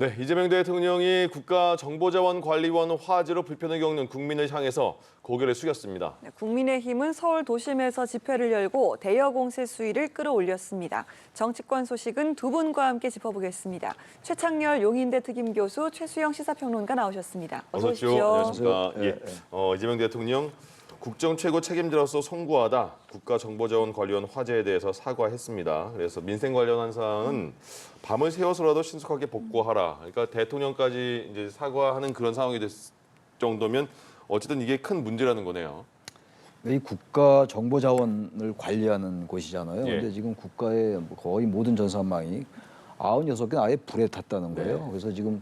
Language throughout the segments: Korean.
네, 이재명 대통령이 국가정보자원관리원 화재로 불편을 겪는 국민을 향해서 고개를 숙였습니다. 네, 국민의힘은 서울 도심에서 집회를 열고 대여 공세 수위를 끌어올렸습니다. 정치권 소식은 두 분과 함께 짚어보겠습니다. 최창렬 용인대 특임교수, 최수영 시사평론가 나오셨습니다. 어서 오십시오. 안녕하십니까. 이재명 대통령 국정 최고 책임자로서 송구하다 국가정보자원관리원 화재에 대해서 사과했습니다. 그래서 민생 관련한 사항은 밤을 새워서라도 신속하게 복구하라. 그러니까 대통령까지 이제 사과하는 그런 상황이 됐을 정도면 어쨌든 이게 큰 문제라는 거네요. 이 국가 정보 자원을 관리하는 곳이잖아요. 예. 근데 지금 국가의 거의 모든 전산망이 96개는 아예 불에 탔다는 거예요. 네. 그래서 지금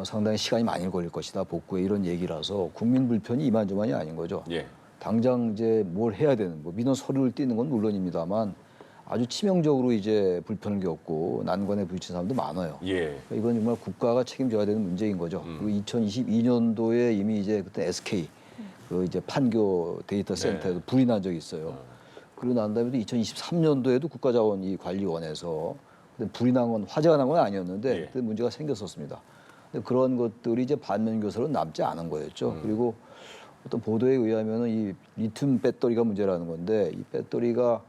상당히 시간이 많이 걸릴 것이다. 복구에 이런 얘기라서 국민 불편이 이만저만이 아닌 거죠. 예. 당장 이제 뭘 해야 되는, 민원 서류를 띄는 건 물론입니다만 아주 치명적으로 이제 불편을 겪고 난관에 부딪힌 사람도 많아요. 예. 그러니까 이건 정말 국가가 책임져야 되는 문제인 거죠. 그리고 2022년도에 이미 이제 그때 SK 그 이제 판교 데이터 센터에도 불이 난 적이 있어요. 그리고 난 다음에 또 2023년도에도 국가자원관리원에서 그때 불이 난 건 화재가 난 건 아니었는데 예. 그때 문제가 생겼었습니다. 근데 그런 것들이 이제 반면교사로 남지 않은 거였죠. 그리고 어떤 보도에 의하면은 이 리튬 배터리가 문제라는 건데 이 배터리가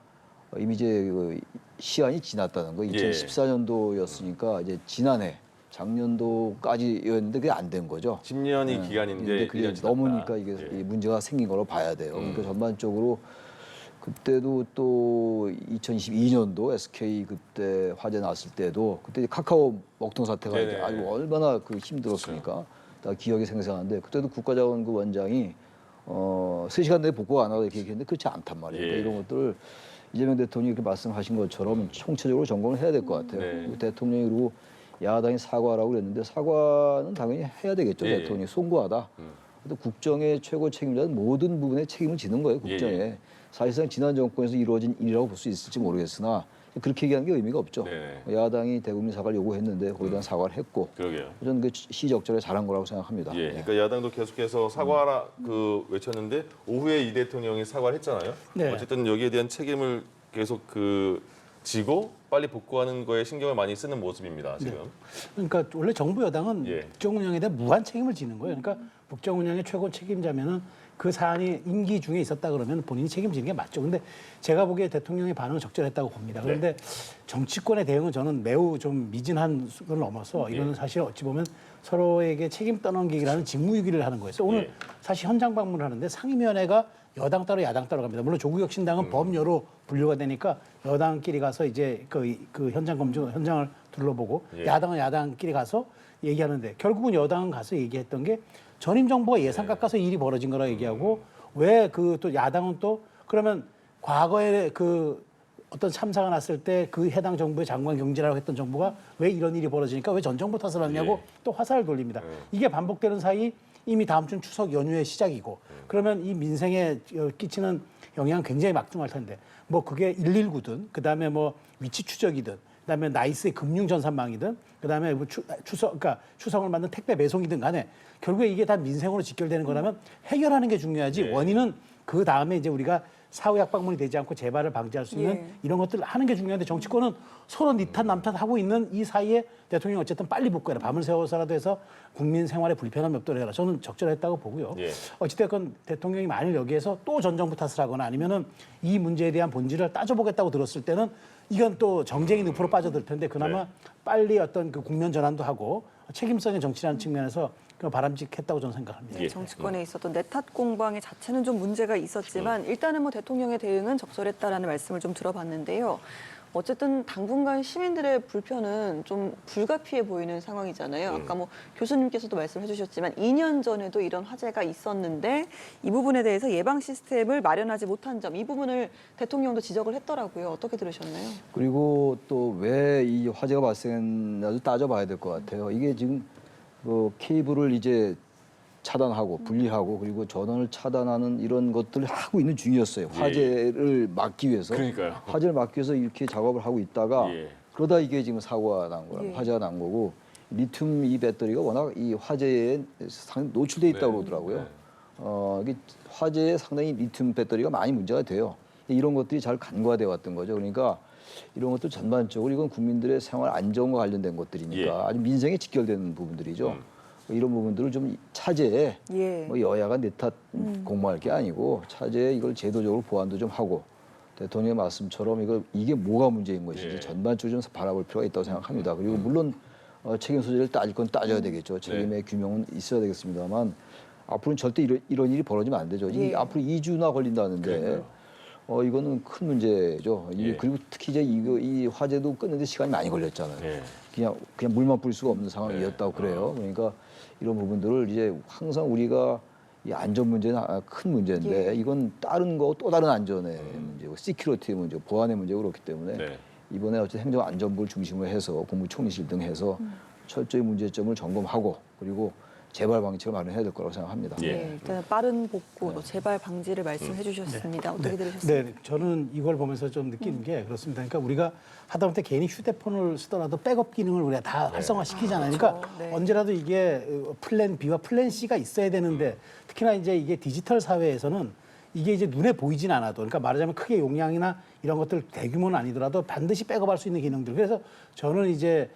이미 이제 그 시한이 지났다는 거. 2014년도였으니까 이제 지난해 작년도까지였는데 그게 안 된 거죠. 10년이 기간인데 근데 그게 1년 지났다. 넘으니까 이게 예. 이 문제가 생긴 걸로 봐야 돼요. 그러니까 전반적으로 그때도 또 2022년도 SK 그때 화재 났을 때도 그때 카카오 먹통 사태가 네네. 이제 아주 얼마나 그 힘들었습니까? 다 기억이 생생한데 그때도 국가자원부 원장이 3시간 내에 복구가 안 하고 이렇게 얘기했는데 그렇지 않단 말이에요. 예. 그러니까 이런 것들을 이재명 대통령이 이렇게 말씀하신 것처럼 총체적으로 점검을 해야 될 것 같아요. 네. 그리고 대통령이 그리고 야당이 사과하라고 그랬는데 사과는 당연히 해야 되겠죠. 예. 대통령이 송구하다. 또 국정의 최고 책임자는 모든 부분에 책임을 지는 거예요. 국정에. 예. 사실상 지난 정권에서 이루어진 일이라고 볼 수 있을지 모르겠으나 그렇게 얘기하는 게 의미가 없죠. 네. 야당이 대국민 사과를 요구했는데 거기에 대한 사과를 했고 그러게요. 저는 그 시적절에 잘한 거라고 생각합니다. 예. 그러니까 야당도 계속해서 사과하라 그 외쳤는데 오후에 이 대통령이 사과를 했잖아요. 네. 어쨌든 여기에 대한 책임을 계속 그 지고 빨리 복구하는 거에 신경을 많이 쓰는 모습입니다. 지금. 그러니까 원래 정부 여당은 예. 국정 운영에 대한 무한 책임을 지는 거예요. 그러니까 국정 운영의 최고 책임자면은 그 사안이 임기 중에 있었다 그러면 본인이 책임지는 게 맞죠. 근데 제가 보기에 대통령의 반응은 적절했다고 봅니다. 그런데 정치권의 대응은 저는 매우 좀 미진한 수준을 넘어서 이거는 사실 어찌 보면 서로에게 책임 떠넘기기라는 직무유기를 하는 거였어요. 오늘 예. 사실 현장 방문을 하는데 상임위원회가 여당 따로 야당 따로 갑니다. 물론 조국혁 신당은 범여로 분류가 되니까 여당끼리 가서 이제 그 현장 검증 현장을 둘러보고 예. 야당은 야당끼리 가서 얘기하는데 결국은 여당은 가서 얘기했던 게 전임 정부가 예산 깎아서 일이 벌어진 거라 얘기하고 왜 그 또 야당은 또 그러면 과거에 그 어떤 참사가 났을 때 그 해당 정부의 장관 경질하라고 했던 정부가 왜 이런 일이 벌어지니까 왜 전 정부 탓을 하냐고 예. 또 화살을 돌립니다. 이게 반복되는 사이 이미 다음 주는 추석 연휴의 시작이고 그러면 이 민생에 끼치는 영향은 굉장히 막중할 텐데 뭐 그게 119든 그다음에 뭐 위치 추적이든 그다음에 나이스의 금융 전산망이든 그다음에 뭐 그러니까 추석을 맞는 택배 배송이든 간에 결국에 이게 다 민생으로 직결되는 거라면 해결하는 게 중요하지 예. 원인은 그 다음에 이제 우리가 사후 약방문이 되지 않고 재발을 방지할 수 있는 예. 이런 것들을 하는 게 중요한데 정치권은 서로 니 탓 남 탓 하고 있는 이 사이에 대통령이 어쨌든 빨리 복구해라. 밤을 새워서라도 해서 국민 생활에 불편함이 없도록 해라. 저는 적절했다고 보고요. 예. 어찌됐건 대통령이 만일 여기에서 또 전 정부 탓을 하거나 아니면은 이 문제에 대한 본질을 따져보겠다고 들었을 때는 이건 또 정쟁이 늪으로 빠져들 텐데 그나마 빨리 어떤 그 국면 전환도 하고 책임성의 정치라는 측면에서 그 바람직했다고 저는 생각합니다. 예. 정치권에 있었던 내탓 공방의 자체는 좀 문제가 있었지만 일단은 뭐 대통령의 대응은 적절했다라는 말씀을 좀 들어봤는데요. 어쨌든 당분간 시민들의 불편은 좀 불가피해 보이는 상황이잖아요. 아까 뭐 교수님께서도 말씀해 주셨지만 2년 전에도 이런 화재가 있었는데 이 부분에 대해서 예방 시스템을 마련하지 못한 점, 이 부분을 대통령도 지적을 했더라고요. 어떻게 들으셨나요? 그리고 또 왜 이 화재가 발생했나도 따져봐야 될 것 같아요. 이게 지금 그 케이블을 이제 차단하고 분리하고 그리고 전원을 차단하는 이런 것들을 하고 있는 중이었어요. 화재를 막기 위해서. 그러니까요. 화재를 막기 위해서 이렇게 작업을 하고 있다가 예. 그러다 이게 지금 사고가 난 거라 예. 화재가 난 거고 리튬 이 배터리가 워낙 이 화재에 상당히 노출돼 있다고 네. 그러더라고요. 네. 이게 화재에 상당히 리튬 배터리가 많이 문제가 돼요. 이런 것들이 잘 간과돼 왔던 거죠. 그러니까 이런 것도 전반적으로 이건 국민들의 생활 안정과 관련된 것들이니까 예. 아주 민생에 직결되는 부분들이죠. 이런 부분들을 좀 차제에 예. 뭐 여야가 내 탓 공모할 게 아니고 차제에 이걸 제도적으로 보완도 좀 하고 대통령의 말씀처럼 이게 뭐가 문제인 것인지 예. 전반적으로 좀 바라볼 필요가 있다고 생각합니다. 그리고 물론 책임 소재를 따질 건 따져야 되겠죠. 책임의 규명은 있어야 되겠습니다만 앞으로는 절대 이런 일이 벌어지면 안 되죠. 예. 앞으로 2주나 걸린다는데 그러니까요. 이거는 큰 문제죠. 예. 그리고 특히 이제 이 화재도 끊는데 시간이 많이 걸렸잖아요. 예. 그냥 물만 뿌릴 수가 없는 상황이었다고 그래요. 그러니까 이런 부분들을 이제 항상 우리가 이 안전 문제는 큰 문제인데 예. 이건 다른 거 또 다른 안전의 문제고 시큐리티의 문제, 보안의 문제고 그렇기 때문에 네. 이번에 어쨌든 행정안전부를 중심으로 해서 국무총리실 등 해서 철저히 문제점을 점검하고 그리고 재발 방책을 마련해야 될 거라고 생각합니다. 예. 네, 일단 빠른 복구, 또 재발 방지를 말씀해 주셨습니다. 어떻게 들으셨습니까? 네, 저는 이걸 보면서 좀 느끼는 게 그렇습니다. 그러니까 우리가 하다못해 개인이 휴대폰을 쓰더라도 백업 기능을 우리가 다 활성화시키잖아요. 그러니까 그렇죠. 네. 언제라도 이게 플랜 B와 플랜 C가 있어야 되는데 특히나 이제 이게 디지털 사회에서는 이게 이제 눈에 보이진 않아도 그러니까 말하자면 크게 용량이나 이런 것들 대규모는 아니더라도 반드시 백업할 수 있는 기능들. 그래서 저는 이제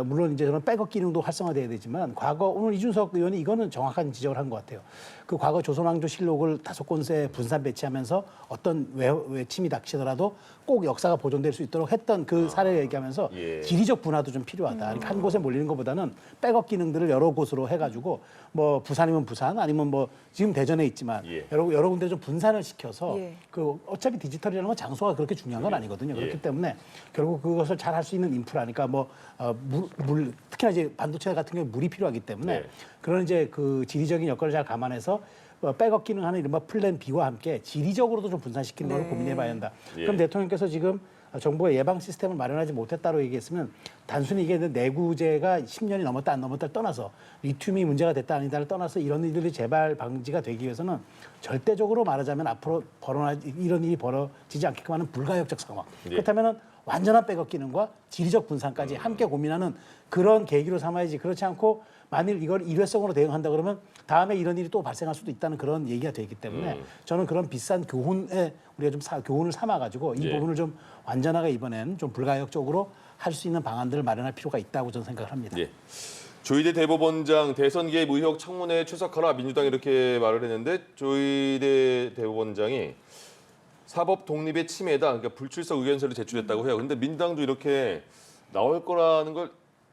물론 이제 저는 백업 기능도 활성화돼야 되지만 과거 오늘 이준석 의원이 이거는 정확한 지적을 한 것 같아요. 그 과거 조선왕조실록을 5권에 분산 배치하면서 어떤 외침이 닥치더라도 꼭 역사가 보존될 수 있도록 했던 그 사례를 얘기하면서 예. 지리적 분화도 좀 필요하다. 그러니까 한 곳에 몰리는 것보다는 백업 기능들을 여러 곳으로 해가지고 뭐 부산이면 부산 아니면 뭐 지금 대전에 있지만 예. 여러 군데 좀 분산을 시켜서 예. 그 어차피 디지털이라는 건 장소가 그렇게 중요한 건 아니거든요. 그렇기 예. 때문에 결국 그것을 잘 할 수 있는 인프라니까 뭐 물 특히나 이제 반도체 같은 경우 물이 필요하기 때문에 네. 그런 이제 그 지리적인 여건을 잘 감안해서 백업 기능하는 이른바 플랜 B와 함께 지리적으로도 좀 분산시키는 걸 네. 고민해봐야 한다. 예. 그럼 대통령께서 지금 정부가 예방 시스템을 마련하지 못했다고 얘기했으면 단순히 이게 내구재가 10년이 넘었다 안 넘었다를 떠나서 리튬이 문제가 됐다 아니다를 떠나서 이런 일들이 재발 방지가 되기 위해서는 절대적으로 말하자면 앞으로 이런 일이 벌어지지 않게끔 하는 불가역적 상황. 예. 그렇다면은 완전한 백업 기능과 지리적 분산까지 함께 고민하는 그런 계기로 삼아야지. 그렇지 않고 만일 이걸 일회성으로 대응한다 그러면 다음에 이런 일이 또 발생할 수도 있다는 그런 얘기가 되기 때문에 저는 그런 비싼 교훈에 우리가 좀 교훈을 삼아가지고 이 예. 부분을 좀 완전하게 이번엔 좀 불가역적으로 할 수 있는 방안들을 마련할 필요가 있다고 저는 생각을 합니다. 예. 조희대 대법원장 대선 개입 의혹 청문회에 출석하라 민주당이 이렇게 말을 했는데 조희대 대법원장이 사법 독립의 침해다. 그러니까 불출석 의견서를 제출했다고 해요. 근데 민주당도 이렇게 나올 거라는 걸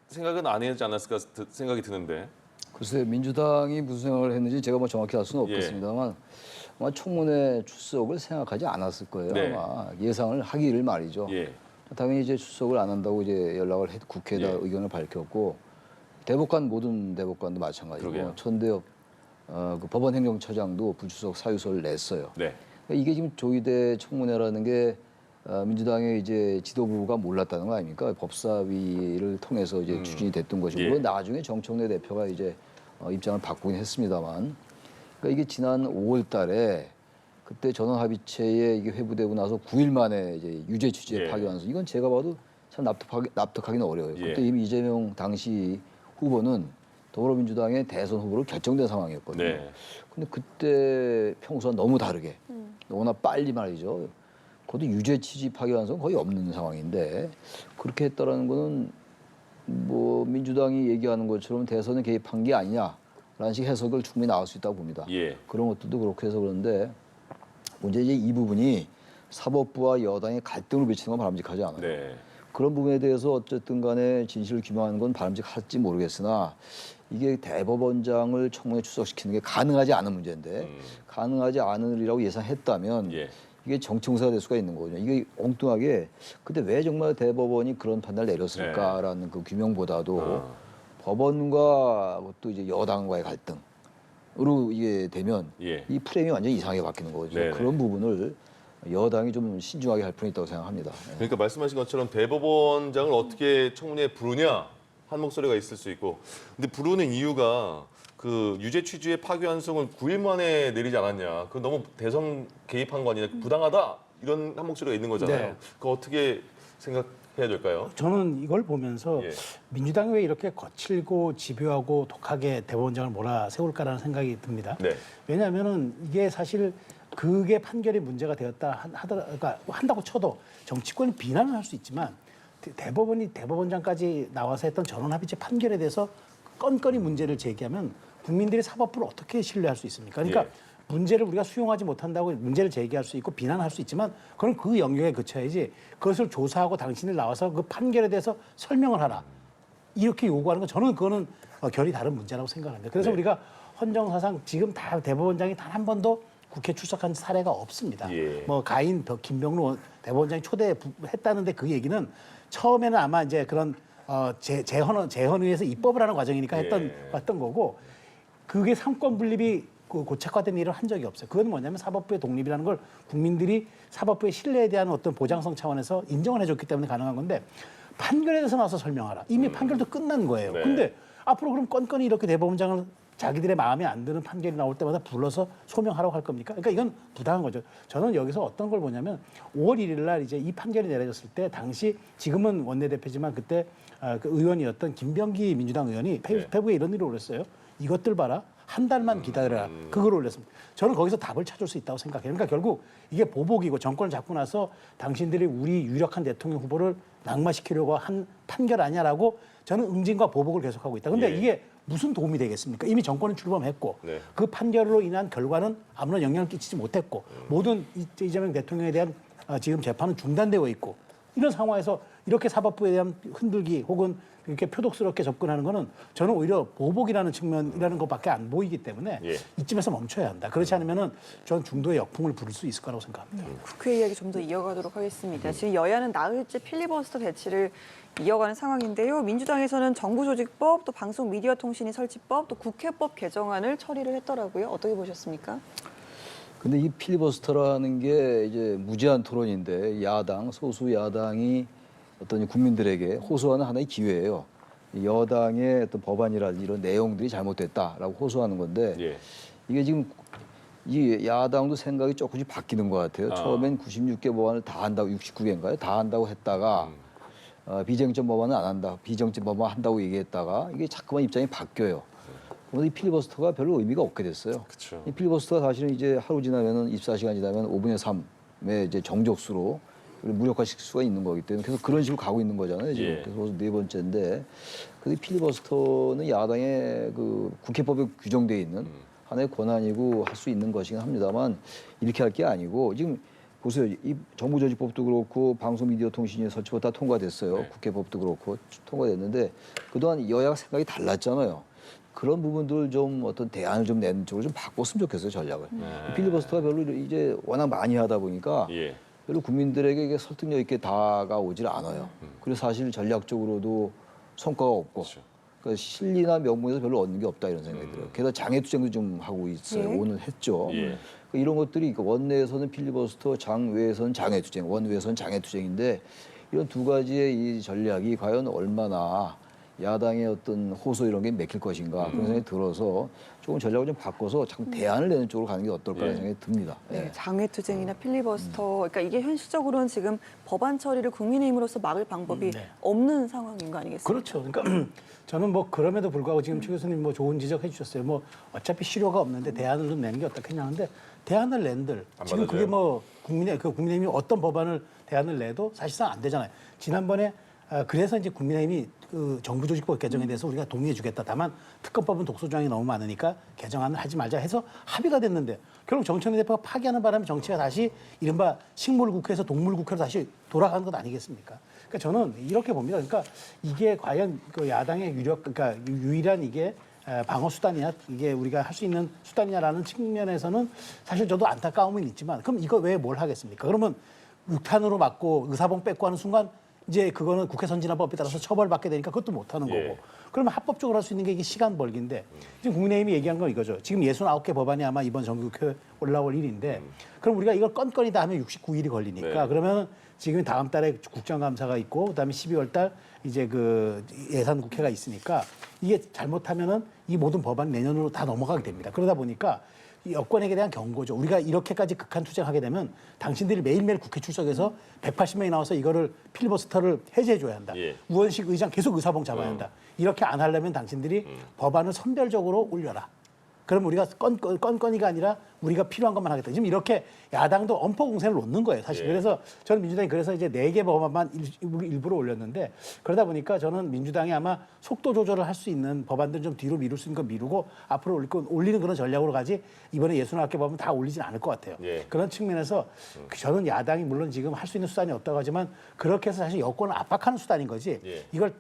생각은 안 하지 않았을까 생각이 드는데. 글쎄 민주당이 무슨 생각을 했는지 제가 뭐 정확히 알 수는 예. 없겠습니다만 아마 청문회 출석을 생각하지 않았을 거예요. 네. 아마 예상을 하기를 말이죠. 예. 당연히 이제 출석을 안 한다고 이제 연락을 해 국회에다 예. 의견을 밝혔고 대법관 모든 대법관도 마찬가지고 그러게요. 천대엽 그 법원행정처장도 불출석 사유서를 냈어요. 네. 그러니까 이게 지금 조희대 청문회라는 게 민주당의 이제 지도부가 몰랐다는 거 아닙니까? 법사위를 통해서 이제 추진이 됐던 것이고 예. 물론 나중에 정청래 대표가 이제 입장을 바꾸긴 했습니다만, 그러니까 이게 지난 5월달에 그때 전원합의체에 이게 회부되고 나서 9일 만에 이제 유죄 취지에 예. 파기환송. 이건 제가 봐도 참 납득하기는 어려워요. 예. 그때 이미 이재명 당시 후보는 더불어민주당의 대선 후보로 결정된 상황이었거든요. 네. 근데 그때 평소와 너무 다르게 워낙 빨리 말이죠. 그것도 유죄 취지 파기환송은 거의 없는 상황인데 그렇게 했다라는 거는 뭐 민주당이 얘기하는 것처럼 대선에 개입한 게 아니냐라는 식의 해석을 충분히 나올 수 있다고 봅니다. 예. 그런 것들도 그렇게 해서 그런데 문제 이제 이 부분이 사법부와 여당의 갈등을 빚히는 건 바람직하지 않아요. 네. 그런 부분에 대해서 어쨌든 간에 진실을 규명하는 건 바람직할지 모르겠으나 이게 대법원장을 청문회에 출석시키는 게 가능하지 않은 문제인데 가능하지 않으리라고 예상했다면 예. 이게 정치공세가 될 수가 있는 거거든요. 이게 엉뚱하게 그때 왜 정말 대법원이 그런 판단을 내렸을까라는 그 규명보다도 법원과 또 이제 여당과의 갈등으로 이게 되면 예. 이 프레임이 완전히 이상하게 바뀌는 거죠. 네네. 그런 부분을 여당이 좀 신중하게 할 필요가 있다고 생각합니다. 그러니까 말씀하신 것처럼 대법원장을 어떻게 청문회에 부르냐 한 목소리가 있을 수 있고, 근데 부르는 이유가 그 유죄 취지의 파기환송을 9일 만에 내리지 않았냐, 그 너무 대선 개입한 거 아니냐, 부당하다 이런 한 목소리가 있는 거잖아요. 네. 그 어떻게 생각해야 될까요? 저는 이걸 보면서 예. 민주당이 왜 이렇게 거칠고 집요하고 독하게 대법원장을 몰아세울까라는 생각이 듭니다. 네. 왜냐하면은 이게 사실 그게 판결이 문제가 되었다 그러니까 한다고 쳐도 정치권이 비난을 할 수 있지만 대법원이 대법원장까지 나와서 했던 전원합의체 판결에 대해서 건건이 문제를 제기하면 국민들이 사법부를 어떻게 신뢰할 수 있습니까? 그러니까 예. 문제를 우리가 수용하지 못한다고 문제를 제기할 수 있고 비난할 수 있지만 그건 그 영역에 그쳐야지 그것을 조사하고 당신이 나와서 그 판결에 대해서 설명을 하라. 이렇게 요구하는 건 저는 그거는 결이 다른 문제라고 생각합니다. 그래서 네. 우리가 헌정사상 지금 다 대법원장이 단 한 번도 국회 출석한 사례가 없습니다. 예. 뭐 가인 김병루 대법원장이 초대했다는데 그 얘기는 처음에는 아마 이제 그런 재헌의에서 입법을 하는 과정이니까 했던 거고 그게 삼권 분립이 고착화된 일을 한 적이 없어요. 그건 뭐냐면 사법부의 독립이라는 걸 국민들이 사법부의 신뢰에 대한 어떤 보장성 차원에서 인정을 해줬기 때문에 가능한 건데 판결에 대해서 나와서 설명하라. 이미 판결도 끝난 거예요. 네. 근데 앞으로 그럼 건건이 이렇게 대법원장을 자기들의 마음에 안 드는 판결이 나올 때마다 불러서 소명하라고 할 겁니까? 그러니까 이건 부당한 거죠. 저는 여기서 어떤 걸 보냐면 5월 1일 날 이제 이 판결이 내려졌을 때 당시 지금은 원내대표지만 그때 그 의원이었던 김병기 민주당 의원이 페이스북에 이런 일을 올렸어요. 이것들 봐라. 한 달만 기다려라. 그걸 올렸습니다. 저는 거기서 답을 찾을 수 있다고 생각해요. 그러니까 결국 이게 보복이고 정권을 잡고 나서 당신들이 우리 유력한 대통령 후보를 낙마시키려고 한 판결 아니냐라고 저는 응징과 보복을 계속하고 있다. 근데 예. 이게 무슨 도움이 되겠습니까? 이미 정권은 출범했고 네. 그 판결로 인한 결과는 아무런 영향을 끼치지 못했고 모든 이재명 대통령에 대한 지금 재판은 중단되어 있고 이런 상황에서 이렇게 사법부에 대한 흔들기 혹은 이렇게 표독스럽게 접근하는 거는 저는 오히려 보복이라는 측면이라는 것밖에 안 보이기 때문에 예. 이쯤에서 멈춰야 한다. 그렇지 않으면은 전 중도의 역풍을 부를 수 있을 거라고 생각합니다. 국회 이야기 좀 더 이어가도록 하겠습니다. 지금 여야는 나흘째 필리버스터 대치를 이어가는 상황인데요. 민주당에서는 정부조직법, 또 방송미디어통신위 설치법, 또 국회법 개정안을 처리를 했더라고요. 어떻게 보셨습니까? 근데 이 필리버스터라는 게 이제 무제한 토론인데 야당, 소수 야당이 어떤 국민들에게 호소하는 하나의 기회예요. 여당의 어떤 법안이라든지 이런 내용들이 잘못됐다라고 호소하는 건데 예. 이게 지금 이 야당도 생각이 조금씩 바뀌는 것 같아요. 처음엔 96개 법안을 다 한다고 69개인가요? 다 한다고 했다가 비쟁점 법안은 안 한다. 비정점 법안 한다고 얘기했다가 이게 자꾸만 입장이 바뀌어요. 그런데 이 필리버스터가 별로 의미가 없게 됐어요. 그쵸. 이 필리버스터가 사실은 이제 하루 지나면은 24시간 지나면 5분의 3의 이제 정족수로 무력화시킬 수가 있는 거기 때문에 계속 그런 식으로 가고 있는 거잖아요. 지금. 예. 그래서 네 번째인데 그 필리버스터는 야당의 그 국회법에 규정돼 있는 하나의 권한이고 할 수 있는 것이긴 합니다만 이렇게 할 게 아니고 지금 보세요. 이 정부조직법도 그렇고 방송미디어통신위 설치법 다 통과됐어요. 네. 국회법도 그렇고 통과됐는데 그동안 여야가 생각이 달랐잖아요. 그런 부분들을 좀 어떤 대안을 좀 내는 쪽으로 좀 바꿨으면 좋겠어요, 전략을. 이 필리버스터가 별로 이제 워낙 많이 하다 보니까 예. 별로 국민들에게 이게 설득력 있게 다가오질 않아요. 그리고 사실 전략적으로도 성과가 없고 그렇죠. 그러니까 실리나 명분에서 별로 얻는 게 없다 이런 생각이 들어요. 게다가 장애투쟁도 좀 하고 있어요. 예. 오늘 했죠. 예. 이런 것들이 원내에서는 필리버스터, 장외에서는 장애투쟁, 원외에서는 장애투쟁인데 이런 두 가지의 이 전략이 과연 얼마나 야당의 어떤 호소 이런 게 맥힐 것인가 그런 생각이 들어서 조금 전략을 좀 바꿔서 자꾸 대안을 내는 쪽으로 가는 게 어떨까라는 예. 생각이 듭니다. 네, 예. 장외투쟁이나 필리버스터, 그러니까 이게 현실적으로는 지금 법안 처리를 국민의힘으로서 막을 방법이 네. 없는 상황인 거 아니겠습니까? 그렇죠. 그러니까 저는 뭐 그럼에도 불구하고 지금 최 교수님 뭐 좋은 지적해 주셨어요. 뭐 어차피 실효가 없는데 대안을 좀 내는 게 어떻겠냐 하는데 대안을 낸들 안 지금 그게 받아줘요? 뭐 국민의힘이 어떤 법안을 대안을 내도 사실상 안 되잖아요. 지난번에 그래서 이제 국민의힘이 그 정부조직법 개정에 대해서 우리가 동의해주겠다. 다만 특검법은 독소조항이 너무 많으니까 개정안을 하지 말자 해서 합의가 됐는데 결국 정청래 대표가 파기하는 바람에 정치가 다시 이른바 식물국회에서 동물국회로 다시 돌아가는 것 아니겠습니까? 그러니까 저는 이렇게 봅니다. 그러니까 이게 과연 그 야당의 그러니까 유일한 이게 방어 수단이냐, 이게 우리가 할 수 있는 수단이냐라는 측면에서는 사실 저도 안타까움은 있지만 그럼 이거 왜 뭘 하겠습니까? 그러면 6판으로 맞고 의사봉 뺏고 하는 순간 이제 그거는 국회 선진화법에 따라서 처벌받게 되니까 그것도 못 하는 예. 거고. 그러면 합법적으로 할 수 있는 게 이게 시간 벌기인데 지금 국민의힘이 얘기한 건 이거죠. 지금 69개 법안이 아마 이번 정기국회 올라올 일인데 그럼 우리가 이걸 건건이 다 하면 69일이 걸리니까 네. 그러면 지금 다음 달에 국정감사가 있고 그다음에 12월 달 이제 그 예산 국회가 있으니까 이게 잘못하면은 이 모든 법안이 내년으로 다 넘어가게 됩니다. 그러다 보니까 이 여권에게 대한 경고죠. 우리가 이렇게까지 극한 투쟁하게 되면 당신들이 매일매일 국회 출석해서 180명이 나와서 이거를 필리버스터를 해제해줘야 한다. 예. 우원식 의장 계속 의사봉 잡아야 한다. 이렇게 안 하려면 당신들이 법안을 선별적으로 올려라. 그럼 우리가 건건이가 아니라 우리가 필요한 것만 하겠다. 지금 이렇게 야당도 엄포 공세를 놓는 거예요, 사실. 예. 그래서 저는 민주당이 그래서 이제 4개 법안만 일부러 올렸는데 그러다 보니까 저는 민주당이 아마 속도 조절을 할 수 있는 법안들 좀 뒤로 미룰 수 있는 거 미루고 앞으로 올리는 그런 전략으로 가지 이번에 60개 법안 다 올리진 않을 것 같아요. 예. 그런 측면에서 저는 야당이 물론 지금 할 수 있는 수단이 없다고 하지만 그렇게 해서 사실 여권을 압박하는 수단인 거지 예. 이걸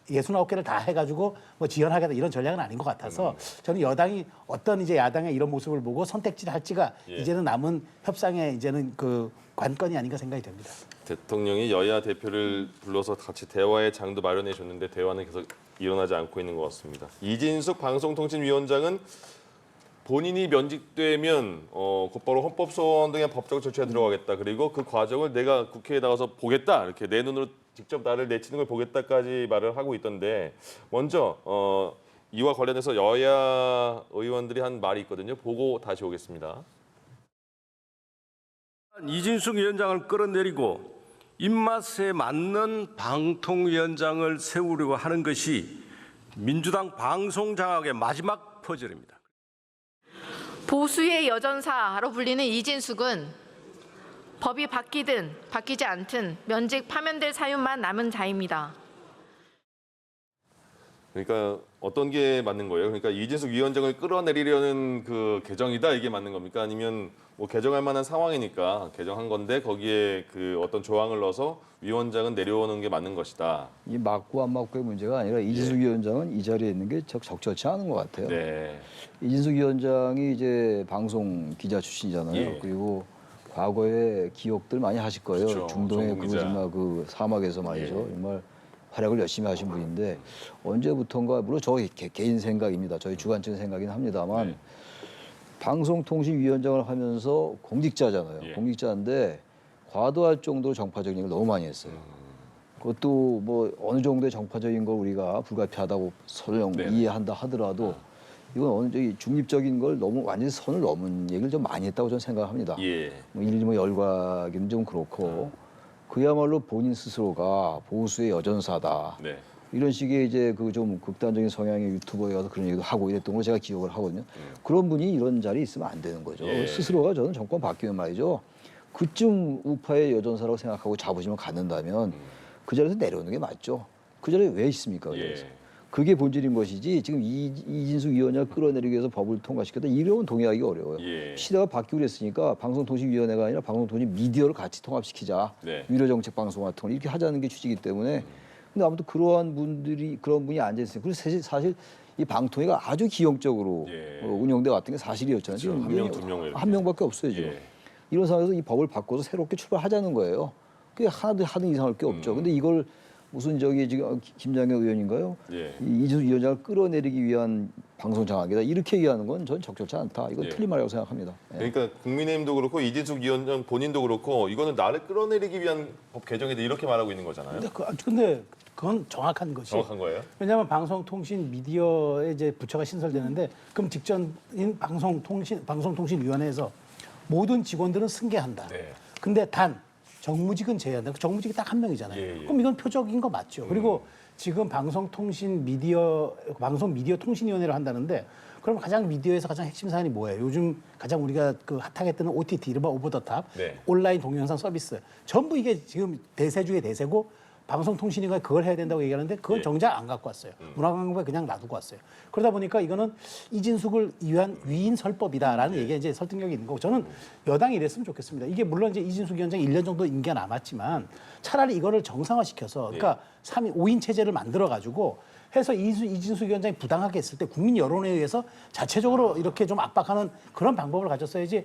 69개를 다 해가지고 뭐 지연하겠다 이런 전략은 아닌 것 같아서 저는 여당이 어떤 이제 야당의 이런 모습을 보고 선택지를 할지가 예. 이제는 남은 협상의 이제는 그 관건이 아닌가 생각이 됩니다. 대통령이 여야 대표를 불러서 같이 대화의 장도 마련해 줬는데 대화는 계속 일어나지 않고 있는 것 같습니다. 이진숙 방송통신위원장은 본인이 면직되면 곧바로 헌법소원 등의 법적 조치에 들어가겠다. 그리고 그 과정을 내가 국회에 나가서 보겠다. 이렇게 내 눈으로 직접 나를 내치는 걸 보겠다까지 말을 하고 있던데 먼저 이와 관련해서 여야 의원들이 한 말이 있거든요. 보고 다시 오겠습니다. 이진숙 위원장을 끌어내리고 입맛에 맞는 방통위원장을 세우려고 하는 것이 민주당 방송장악의 마지막 퍼즐입니다. 보수의 여전사로 불리는 이진숙은 법이 바뀌든 바뀌지 않든 면직 파면될 사유만 남은 자입니다. 그러니까 어떤 게 맞는 거예요? 그러니까 이진숙 위원장을 끌어내리려는 그 개정이다 이게 맞는 겁니까? 아니면 뭐 개정할 만한 상황이니까 개정한 건데 거기에 그 어떤 조항을 넣어서 위원장은 내려오는 게 맞는 것이다. 이 맞고 안 맞고의 문제가 아니라 이진숙 위원장은 이 자리에 있는 게 적절치 않은 것 같아요. 네. 이진숙 위원장이 이제 방송 기자 출신이잖아요. 예. 그리고 과거에 기억들 많이 하실 거예요. 그렇죠. 중동의 전국 그 기자. 정말 그 사막에서 말이죠. 예. 정말 활약을 열심히 하신 분인데 언제부턴가 물론 저 개인 생각입니다. 저희 주관적인 생각이긴 합니다만 네. 방송통신위원장을 하면서 공직자잖아요. 예. 공직자인데 과도할 정도로 정파적인 걸 너무 많이 했어요. 그것도 뭐 어느 정도의 정파적인 걸 우리가 불가피하다고 설령 네네. 이해한다 하더라도 이건 어느 정도 중립적인 걸 너무 완전히 선을 넘은 얘기를 좀 많이 했다고 저는 생각합니다. 예. 뭐 일일이 뭐 열과기는 좀 그렇고 그야말로 본인 스스로가 보수의 여전사다. 네. 이런 식의 이제 그 좀 극단적인 성향의 유튜버에 가서 그런 얘기도 하고 이랬던 걸 제가 기억을 하거든요. 그런 분이 이런 자리에 있으면 안 되는 거죠. 예. 스스로가 저는 정권 바뀌면 말이죠. 그쯤 우파의 여전사라고 생각하고 자부심을 갖는다면 그 자리에서 내려오는 게 맞죠. 그 자리에 왜 있습니까? 그 자리에서. 예. 그게 본질인 것이지 지금 이진숙 위원장을 끌어내리기 위해서 법을 통과시켰다 이러면 동의하기 어려워요. 예. 시대가 바뀌고 그랬으니까 방송통신위원회가 아니라 방송통신 미디어를 같이 통합시키자. 네. 위로정책 방송 같은 걸 이렇게 하자는 게 취지이기 때문에 근데 아무튼 그런 분이 앉아있어요. 그리고 사실 이 방통위가 아주 기형적으로 예. 운영돼 왔던 게 사실이었잖아요. 그렇죠. 한 명, 두 명 이렇게. 한 명밖에 없어요 지금. 예. 이런 상황에서 이 법을 바꿔서 새롭게 출발하자는 거예요. 그게 하든 이상할 게 없죠. 근데 이걸 무슨 저기 지금 김장현 의원인가요? 예. 이 이준석 위원장을 끌어내리기 위한 방송 장악이다. 이렇게 얘기하는 건 전 적절치 않다. 이건 예. 틀린 말이라고 생각합니다. 예. 그러니까 국민의힘도 그렇고 이진숙 위원장 본인도 그렇고 이거는 나를 끌어내리기 위한 법 개정이다 이렇게 말하고 있는 거잖아요. 근데 그건 정확한 것이. 정확한 거예요? 왜냐하면 방송통신 미디어에 이제 부처가 신설되는데 그럼 직전인 방송통신위원회에서 모든 직원들은 승계한다. 네. 근데 단 정무직은 제외한다. 그 정무직이 딱 한 명이잖아요. 예, 예. 그럼 이건 표적인 거 맞죠. 그리고 지금 방송 미디어 통신위원회를 한다는데 그럼 가장 미디어에서 가장 핵심 사안이 뭐예요? 요즘 가장 우리가 그 핫하게 뜨는 OTT, 이른바 오버 더 탑, 네. 온라인 동영상 서비스. 전부 이게 지금 대세 중에 대세고 방송통신위가 그걸 해야 된다고 얘기하는데 그건 예. 정작 안 갖고 왔어요. 문화관광부에 그냥 놔두고 왔어요. 그러다 보니까 이거는 이진숙을 위한 위인설법이다라는 얘기가 이제 설득력이 있는 거고 저는 여당이 이랬으면 좋겠습니다. 이게 물론 이제 이진숙 위원장이 1년 정도 임기가 남았지만 차라리 이거를 정상화시켜서 그러니까 5인 체제를 만들어 가지고 해서 이진숙 위원장이 부당하게 했을 때 국민 여론에 의해서 자체적으로 이렇게 좀 압박하는 그런 방법을 가졌어야지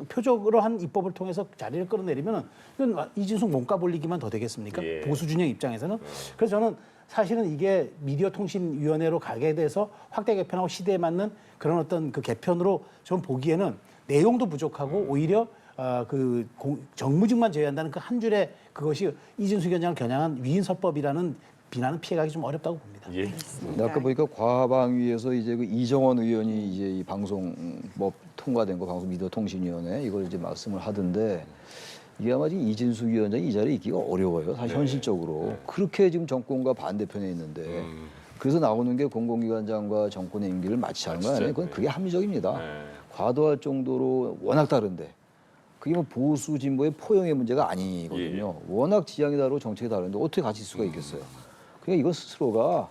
표적으로 한 입법을 통해서 자리를 끌어내리면 이건 이진숙 몸값 올리기만 더 되겠습니까? 예. 보수 진영 입장에서는. 그래서 저는 사실은 이게 미디어통신위원회로 가게 돼서 확대 개편하고 시대에 맞는 그런 어떤 그 개편으로 좀 보기에는 내용도 부족하고 오히려 정무직만 제외한다는 그 한 줄에 그것이 이진숙 위원장을 겨냥한 위인설법이라는 비난은 피해가기 좀 어렵다고 봅니다. 예. 근데 아까 보니까 과방위에서 이제 그 이정원 의원이 이제 이 방송법 통과된 거 방송 미디어 통신위원회 이걸 이제 말씀을 하던데 이게 아마 지금 이진숙 위원장이 이 자리에 있기가 어려워요. 사실 네. 현실적으로 그렇게 지금 정권과 반대편에 있는데 그래서 나오는 게 공공기관장과 정권의 임기를 마치자는 거 아니에요? 그건 그게 합리적입니다. 네. 과도할 정도로 워낙 다른데 그게 뭐 보수 진보의 포용의 문제가 아니거든요. 워낙 지향이 다르고 정책이 다른데 어떻게 같이 있을 수가 있겠어요. 그러니까 이거 스스로가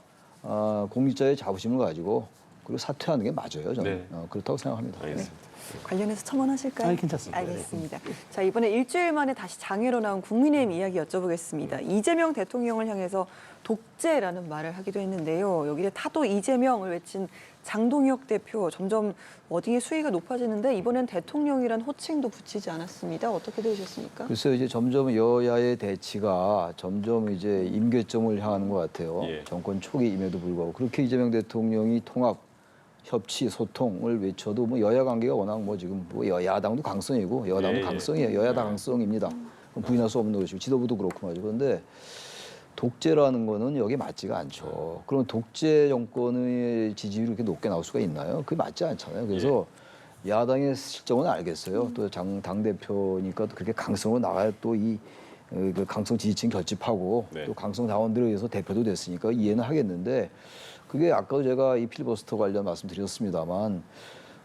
공직자의 자부심을 가지고 그리고 사퇴하는 게 맞아요. 저는 네. 그렇다고 생각합니다. 알겠습니다. 관련해서 첨언하실까요? 아니, 괜찮습니다. 알겠습니다. 자, 이번에 일주일 만에 다시 장애로 나온 국민의힘 이야기 여쭤보겠습니다. 이재명 대통령을 향해서 독재라는 말을 하기도 했는데요. 여기에 타도 이재명을 외친 장동혁 대표 점점 워딩의 수위가 높아지는데 이번엔 대통령이란 호칭도 붙이지 않았습니다. 어떻게 들으셨습니까? 글쎄요, 이제 점점 여야의 대치가 점점 이제 임계점을 향하는 것 같아요. 예. 정권 초기임에도 불구하고 그렇게 이재명 대통령이 통합, 협치, 소통을 외쳐도 뭐 여야 관계가 워낙 뭐 지금 뭐 야당도 강성이고 여당도 예. 강성이에요. 여야당 강성입니다. 부인할 수 없는 것이고 지도부도 그렇고 말이죠. 그런데 독재라는 거는 여기 맞지가 않죠. 그럼 독재 정권의 지지율이 이렇게 높게 나올 수가 있나요? 그게 맞지 않잖아요. 그래서 야당의 실정은 알겠어요. 또 당 대표니까 또 그렇게 강성으로 나가야 또 이 그 강성 지지층 결집하고 네. 또 강성 당원들에 의해서 대표도 됐으니까 이해는 하겠는데 그게 아까도 제가 이 필리버스터 관련 말씀드렸습니다만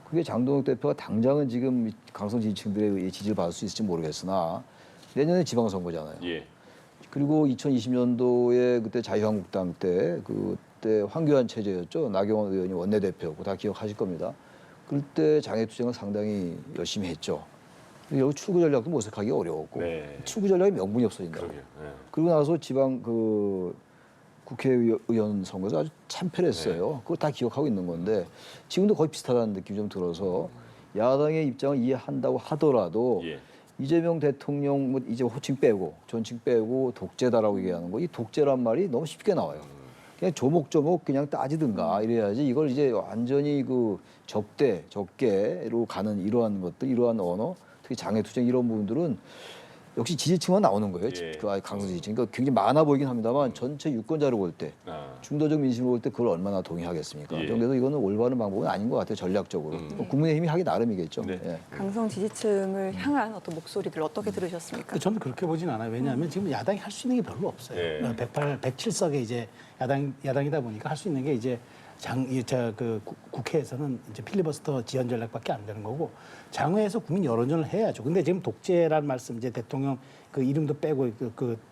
그게 장동혁 대표가 당장은 지금 강성 지지층들의 지지를 받을 수 있을지 모르겠으나 내년에 지방선거잖아요. 예. 그리고 2020년도에 그때 자유한국당 때 그때 황교안 체제였죠. 나경원 의원이 원내대표고 다 기억하실 겁니다. 그때 장애투쟁을 상당히 열심히 했죠. 여기 출구 전략도 모색하기 어려웠고 네. 출구 전략이 명분이 없어진다고. 그러게요. 예. 그리고 나서 지방 국회의원 선거에서 아주 참패를 했어요. 그걸 다 기억하고 있는 건데 지금도 거의 비슷하다는 느낌이 좀 들어서 야당의 입장을 이해한다고 하더라도 예. 이재명 대통령 뭐 이제 호칭 빼고 존칭 빼고 독재다라고 얘기하는 거 이 독재란 말이 너무 쉽게 나와요. 그냥 조목조목 그냥 따지든가 이래야지 이걸 이제 완전히 그 적개로 가는 이러한 것들 이러한 언어 특히 장애투쟁 이런 부분들은 역시 지지층만 나오는 거예요. 예. 그 강성 지지층. 그러니까 굉장히 많아 보이긴 합니다만 전체 유권자를 볼 때 중도적 민심을 볼 때 그걸 얼마나 동의하겠습니까? 예. 그래서 이거는 올바른 방법은 아닌 것 같아요. 전략적으로. 국민의힘이 하기 나름이겠죠. 네. 예. 강성 지지층을 향한 어떤 목소리들 어떻게 들으셨습니까? 저는 그렇게 보진 않아요. 왜냐하면 지금 야당이 할 수 있는 게 별로 없어요. 예. 107석에 이제 야당이다 보니까 할 수 있는 게 이제 국회에서는 이제 필리버스터 지연 전략밖에 안 되는 거고 장외에서 국민 여론전을 해야죠. 근데 지금 독재란 말씀 이제 대통령 그 이름도 빼고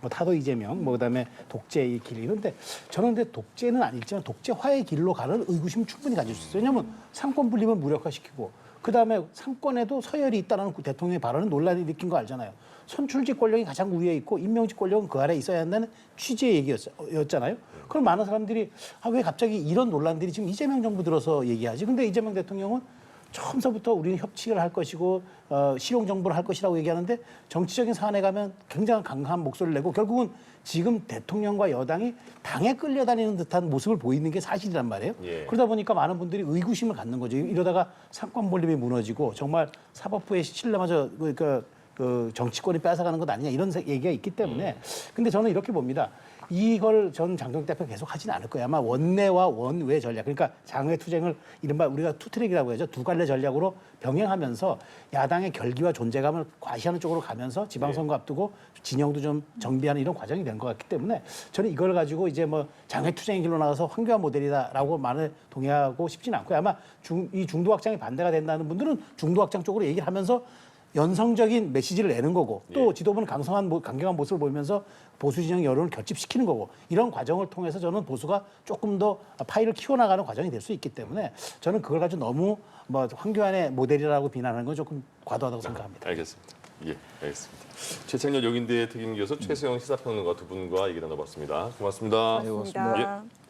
뭐 타도 이재명 뭐 그다음에 독재의 길 이런데 저는 근데 독재는 아니지만 독재화의 길로 가는 의구심 충분히 가질 수 있어요. 왜냐하면 상권 분립은 무력화시키고 그다음에 상권에도 서열이 있다는 대통령의 발언은 논란이 일으킨 거 알잖아요. 선출직 권력이 가장 위에 있고 임명직 권력은 그 아래에 있어야 한다는 취지의 얘기였잖아요. 그럼 많은 사람들이 왜 갑자기 이런 논란들이 지금 이재명 정부 들어서 얘기하지? 근데 이재명 대통령은 처음서부터 우리는 협치를 할 것이고 실용 정부를 할 것이라고 얘기하는데 정치적인 사안에 가면 굉장히 강한 목소리를 내고 결국은 지금 대통령과 여당이 당에 끌려다니는 듯한 모습을 보이는 게 사실이란 말이에요. 예. 그러다 보니까 많은 분들이 의구심을 갖는 거죠. 이러다가 상권 분립이 무너지고 정말 사법부의 신뢰마저 그 정치권이 뺏어가는 것 아니냐 이런 얘기가 있기 때문에 근데 저는 이렇게 봅니다. 이걸 저는 장동혁 대표가 계속 하지는 않을 거예요. 아마 원내와 원외 전략 그러니까 장외 투쟁을 이른바 우리가 투트랙이라고 하죠. 두 갈래 전략으로 병행하면서 야당의 결기와 존재감을 과시하는 쪽으로 가면서 지방선거 앞두고 진영도 좀 정비하는 이런 과정이 된 것 같기 때문에 저는 이걸 가지고 이제 뭐 장외 투쟁의 길로 나가서 황교안 모델이다라고 말을 동의하고 싶지는 않고요. 아마 이 중도 확장이 반대가 된다는 분들은 중도 확장 쪽으로 얘기를 하면서 연성적인 메시지를 내는 거고 또 지도부는 강경한 모습을 보이면서 보수 진영 여론을 결집시키는 거고 이런 과정을 통해서 저는 보수가 조금 더 파이를 키워나가는 과정이 될 수 있기 때문에 저는 그걸 가지고 너무 뭐 황교안의 모델이라고 비난하는 건 조금 과도하다고 생각합니다. 알겠습니다. 예, 알겠습니다. 최창렬 용인대 특임 교수 최수영 시사평론가 두 분과 얘기 나눠봤습니다. 고맙습니다. 고맙습니다. 예.